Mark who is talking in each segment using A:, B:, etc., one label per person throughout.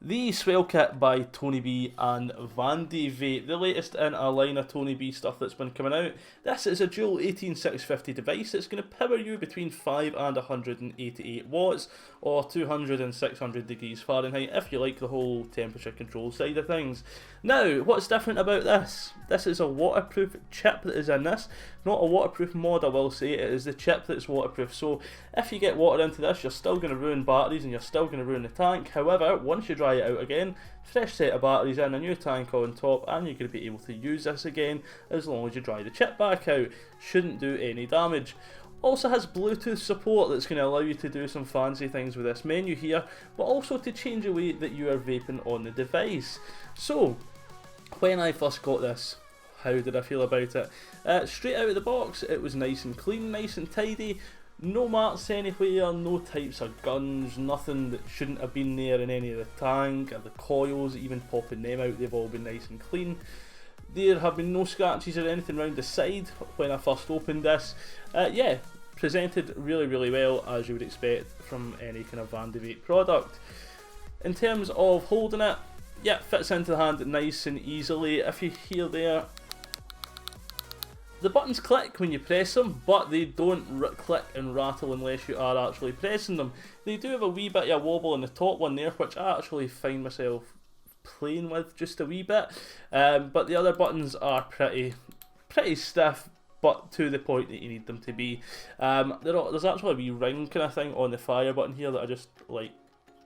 A: The Swell Kit by Tony B and Vandy Vape, the latest in a line of Tony B stuff that's been coming out. This is a dual 18650 device that's going to power you between 5 and 188 watts or 200 and 600 degrees Fahrenheit if you like the whole temperature control side of things. Now, what's different about this? This is a waterproof chip that is in this, not a waterproof mod, I will say. It is the chip that's waterproof, so if you get water into this, you're still going to ruin batteries and you're still going to ruin the tank. However, once you dry it out again, fresh set of batteries in, a new tank on top, and you're going to be able to use this again as long as you dry the chip back out. Shouldn't do any damage. Also has Bluetooth support that's going to allow you to do some fancy things with this menu here, but also to change the way that you are vaping on the device. So, when I first got this, how did I feel about it? Straight out of the box, it was nice and clean, nice and tidy. No marks anywhere, no types of guns, nothing that shouldn't have been there in any of the tank, or the coils, even popping them out, they've all been nice and clean. There have been no scratches or anything around the side when I first opened this. Yeah, presented really well, as you would expect from any kind of Vandy Vape product. In terms of holding it, yeah, fits into the hand nice and easily. If you hear there, the buttons click when you press them, but they don't click and rattle unless you are actually pressing them. They do have a wee bit of a wobble in the top one there, which I actually find myself playing with just a wee bit. But the other buttons are pretty stiff, but to the point that you need them to be. There's actually a wee ring kind of thing on the fire button here that I just like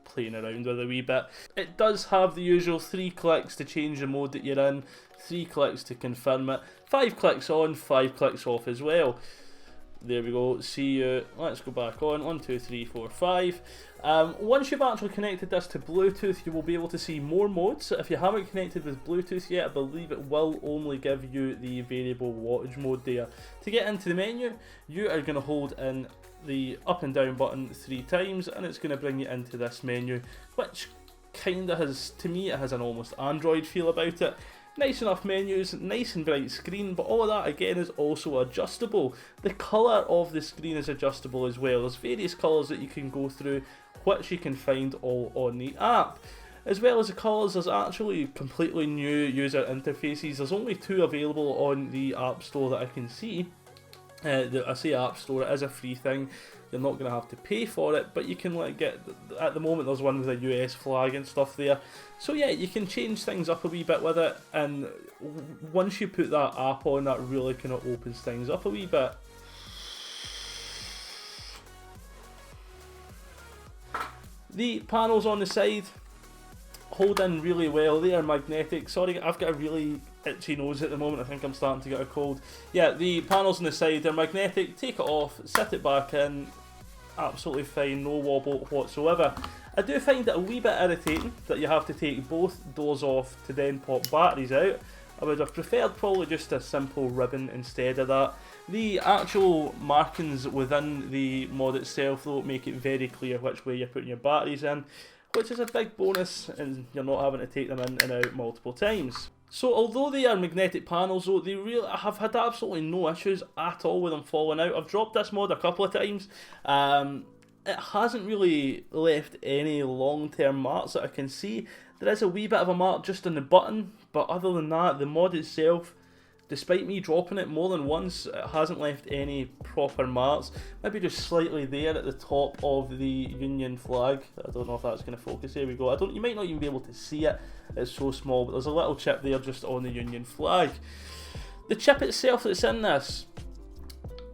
A: playing around with a wee bit. It does have the usual 3 clicks to change the mode that you're in, 3 clicks to confirm it, 5 clicks on, 5 clicks off as well. There we go, see you. Let's go back on, 1, 2, 3, 4, 5. Once you've actually connected this to Bluetooth, you will be able to see more modes. If you haven't connected with Bluetooth yet, I believe it will only give you the variable wattage mode there. To get into the menu, you are going to hold in the up and down button 3 times, and it's going to bring you into this menu, which kind of has, to me, it has an almost Android feel about it. Nice enough menus, nice and bright screen, but all of that again is also adjustable. The colour of the screen is adjustable as well. There's various colours that you can go through, which you can find all on the app. As well as the colours, there's actually completely new user interfaces. There's only 2 available on the App Store that I can see. I say App Store, it is a free thing. You're not going to have to pay for it, but you can get, at the moment there's one with a US flag and stuff there. So yeah, you can change things up a wee bit with it, and once you put that app on, that really kind of opens things up a wee bit. The panels on the side hold in really well. They are magnetic. Sorry, I've got a really itchy nose at the moment. I think I'm starting to get a cold. Yeah, the panels on the side, they're magnetic. Take it off, set it back in. Absolutely fine, no wobble whatsoever. I do find it a wee bit irritating that you have to take both doors off to then pop batteries out. I would have preferred probably just a simple ribbon instead of that. The actual markings within the mod itself though make it very clear which way you're putting your batteries in, which is a big bonus, and you're not having to take them in and out multiple times. So although they are magnetic panels though, they really have had absolutely no issues at all with them falling out. I've dropped this mod a couple of times. It hasn't really left any long-term marks that I can see. There is a wee bit of a mark just on the button, but other than that, the mod itself, despite me dropping it more than once, it hasn't left any proper marks. Maybe just slightly there at the top of the Union flag. I don't know if that's going to focus. There we go. You might not even be able to see it. It's so small, but there's a little chip there just on the Union flag. The chip itself that's in this,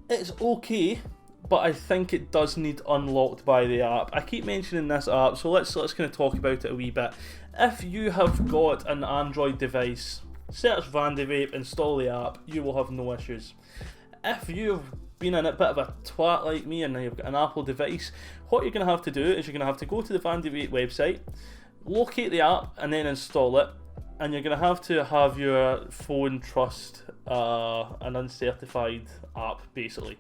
A: it's okay, but I think it does need unlocked by the app. I keep mentioning this app, so let's kind of talk about it a wee bit. If you have got an Android device, search Vandy Vape, install the app, you will have no issues. If you've been in a bit of a twat like me and you've got an Apple device, what you're going to have to do is you're going to have to go to the Vandy Vape website, locate the app and then install it, and you're going to have your phone trust an uncertified app basically.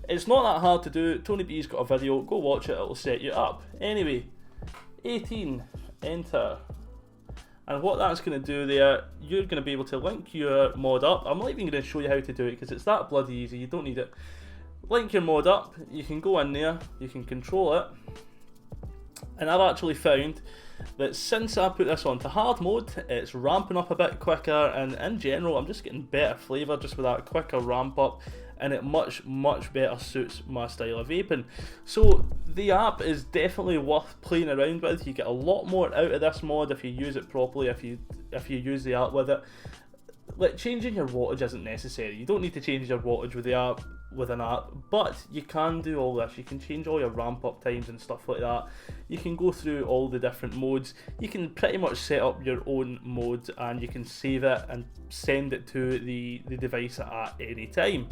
A: It's not that hard to do. Tony B's got a video, go watch it, it'll set you up. Anyway, 18, enter. And what that's going to do there, you're going to be able to link your mod up. I'm not even going to show you how to do it because it's that bloody easy, you don't need it. Link your mod up, you can go in there, you can control it, And I've actually found that since I put this onto hard mode, it's ramping up a bit quicker, and in general I'm just getting better flavour just with that quicker ramp up, and it much better suits my style of vaping. So the app is definitely worth playing around with. You get a lot more out of this mod if you use it properly, if you use the app with it. Like, changing your wattage isn't necessary. You don't need to change your wattage with the app, with an app, but you can do all this. You can change all your ramp up times and stuff like that. You can go through all the different modes. You can pretty much set up your own mode, and you can save it and send it to the device at any time.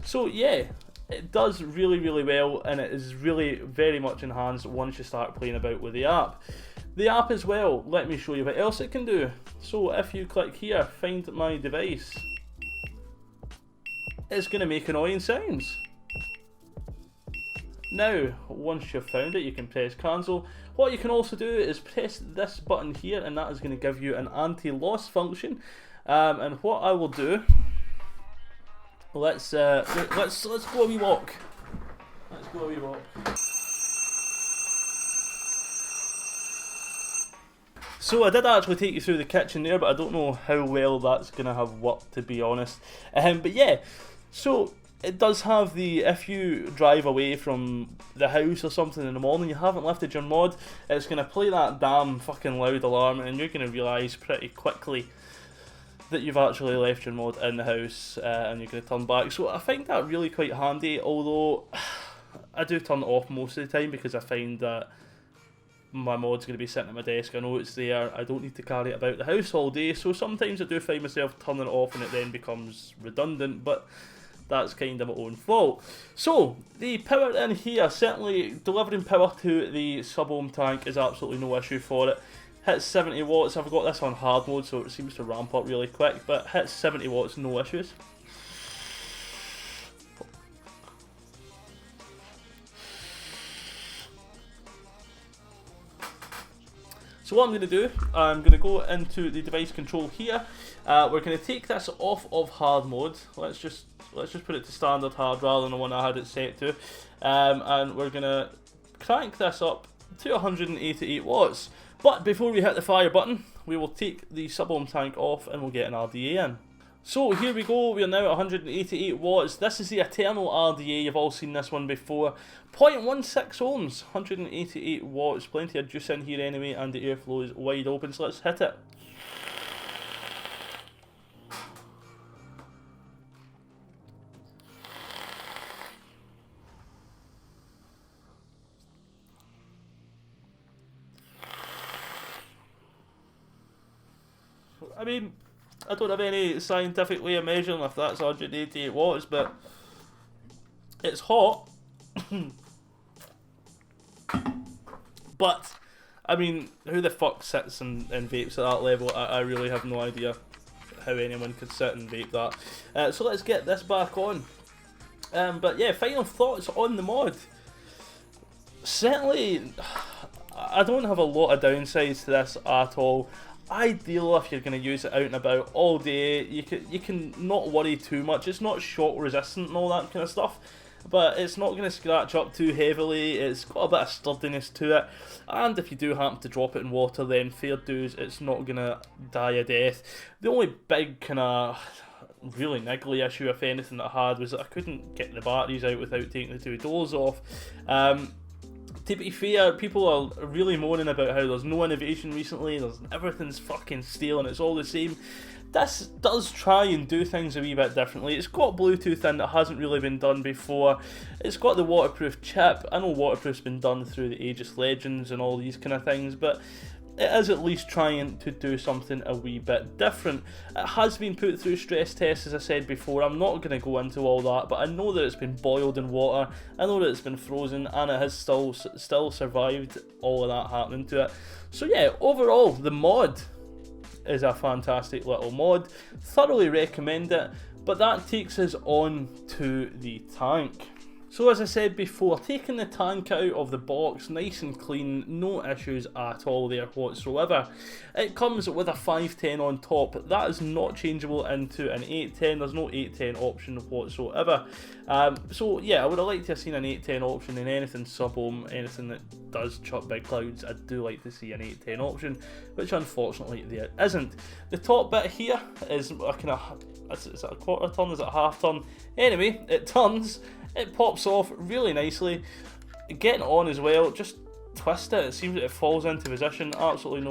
A: So yeah, it does really well, and it is really very much enhanced once you start playing about with the app. The app as well, let me show you what else it can do. So if you click here, find my device, it's going to make annoying sounds. Now, once you've found it, you can press cancel. What you can also do is press this button here, and that is going to give you an anti-loss function. And what I will do, let's go a wee walk. Let's go a wee walk. So I did actually take you through the kitchen there, but I don't know how well that's going to have worked, to be honest. But yeah, so it does have the, if you drive away from the house or something in the morning, you haven't lifted your mod, it's going to play that damn fucking loud alarm, and you're going to realise pretty quickly that you've actually left your mod in the house, and you're going to turn back. So I find that really quite handy, although I do turn it off most of the time because I find that my mod's going to be sitting at my desk, I know it's there, I don't need to carry it about the house all day, so sometimes I do find myself turning it off and it then becomes redundant, but that's kind of my own fault. So, the power in here, certainly delivering power to the sub-ohm tank is absolutely no issue for it. Hits 70 watts, I've got this on hard mode so it seems to ramp up really quick, but hits 70 watts, no issues. So what I'm going to do, I'm going to go into the device control here. We're going to take this off of hard mode. Let's just put it to standard hard rather than the one I had it set to. And we're going to crank this up to 188 watts. But before we hit the fire button, we will take the sub-ohm tank off and we'll get an RDA in. So here we go, we are now at 188 watts. This is the Eternal RDA, you've all seen this one before. 0.16 ohms, 188 watts, plenty of juice in here anyway, and the airflow is wide open, so let's hit it. I mean, I don't have any scientific way of measuring if that's 188 watts, but it's hot. But, I mean, who the fuck sits and vapes at that level? I really have no idea how anyone could sit and vape that. So let's get this back on. But yeah, final thoughts on the mod. Certainly, I don't have a lot of downsides to this at all. Ideal if you're going to use it out and about all day. You can not worry too much. It's not shock resistant and all that kind of stuff, but it's not going to scratch up too heavily. It's got a bit of sturdiness to it, and if you do happen to drop it in water, then fair dues, it's not going to die a death. The only big kind of really niggly issue, if anything, that I had was that I couldn't get the batteries out without taking the two doors off. To be fair, people are really moaning about how there's no innovation recently, everything's fucking stale and it's all the same. This does try and do things a wee bit differently. It's got Bluetooth in that hasn't really been done before. It's got the waterproof chip. I know waterproof's been done through the Aegis Legends and all these kind of things, but it is at least trying to do something a wee bit different. It has been put through stress tests, as I said before. I'm not going to go into all that, but I know that it's been boiled in water, I know that it's been frozen, and it has still survived all of that happening to it. So yeah, overall, the mod is a fantastic little mod. Thoroughly recommend it, but that takes us on to the tank. So as I said before, taking the tank out of the box, nice and clean, no issues at all there whatsoever. It comes with a 510 on top. That is not changeable into an 810. There's no 810 option whatsoever. So yeah, I would have liked to have seen an 810 option in anything sub-ohm, anything that does chuck big clouds. I do like to see an 810 option, which unfortunately there isn't. The top bit here is a kind of, is it a quarter ton, is it a half ton? Anyway, it turns. It pops off really nicely. Getting on as well, just twist it. It seems that it falls into position. Absolutely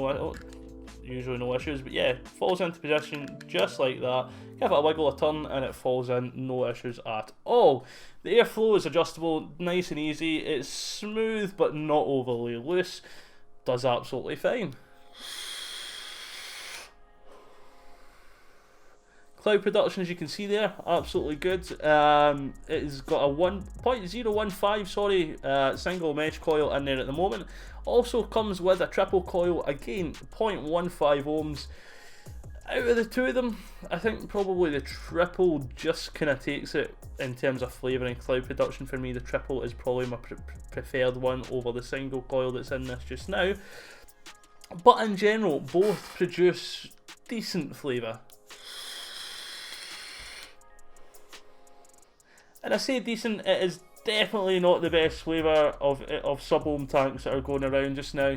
A: usually no issues, but yeah, falls into position just like that. Give it a wiggle, a turn, and it falls in. No issues at all. The airflow is adjustable, nice and easy. It's smooth but not overly loose. Does absolutely fine. Cloud production, as you can see there, absolutely good. It's got a 1.015 single mesh coil in there at the moment. Also comes with a triple coil, again 0.15 ohms. Out of the two of them, I think probably the triple just kind of takes it in terms of flavour and cloud production for me. The triple is probably my preferred one over the single coil that's in this just now. But in general, both produce decent flavour. And I say decent, it is definitely not the best flavour of sub-ohm tanks that are going around just now.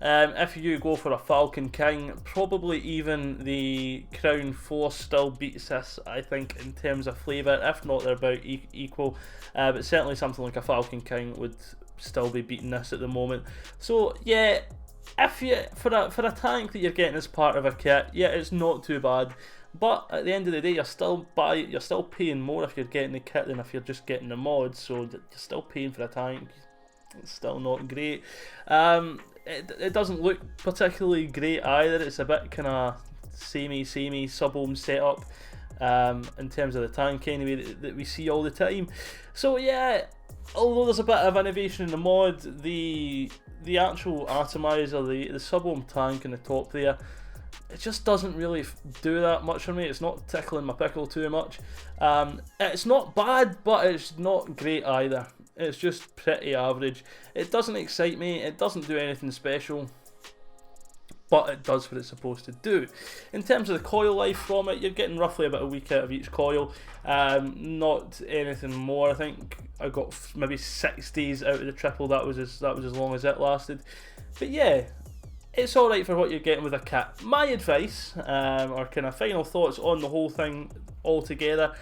A: If you go for a Falcon King, probably even the Crown Force still beats this, I think, in terms of flavour. If not, they're about equal. But certainly something like a Falcon King would still be beating this at the moment. So yeah, if you for a tank that you're getting as part of a kit, yeah, it's not too bad. But at the end of the day, you're still paying more if you're getting the kit than if you're just getting the mod. So you're still paying for a tank. It's still not great. It doesn't look particularly great either. It's a bit kind of samey sub-ohm setup in terms of the tank anyway that we see all the time. So yeah, although there's a bit of innovation in the mod, the actual atomizer, the sub-ohm tank in the top there, it just doesn't really do that much for me. It's not tickling my pickle too much. It's not bad, but it's not great either. It's just pretty average. It doesn't excite me. It doesn't do anything special, but it does what it's supposed to do. In terms of the coil life from it, you're getting roughly about a week out of each coil. Not anything more. I think I got maybe 6 days out of the triple. That was as long as it lasted. But yeah, it's alright for what you're getting with a kit. My advice, or kind of final thoughts on the whole thing altogether,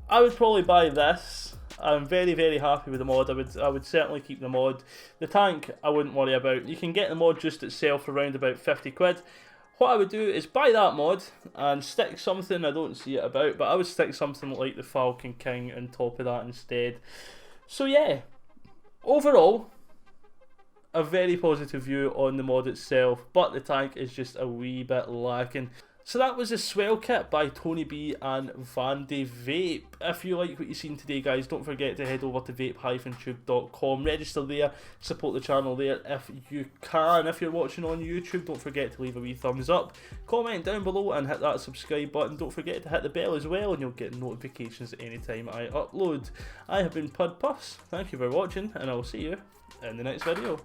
A: I would probably buy this. I'm very, very happy with the mod. I would certainly keep the mod. The tank, I wouldn't worry about. You can get the mod just itself for around about 50 quid. What I would do is buy that mod and stick something, I don't see it about, but I would stick something like the Falcon King on top of that instead. So yeah, overall, a very positive view on the mod itself, but the tank is just a wee bit lacking. So that was the Swell Kit by Tony B and Vandy Vape. If you like what you've seen today, guys, don't forget to head over to vape-tube.com, register there, support the channel there if you can. If you're watching on YouTube, don't forget to leave a wee thumbs up, comment down below and hit that subscribe button. Don't forget to hit the bell as well and you'll get notifications anytime I upload. I have been Pud Puffs, thank you for watching and I will see you in the next video.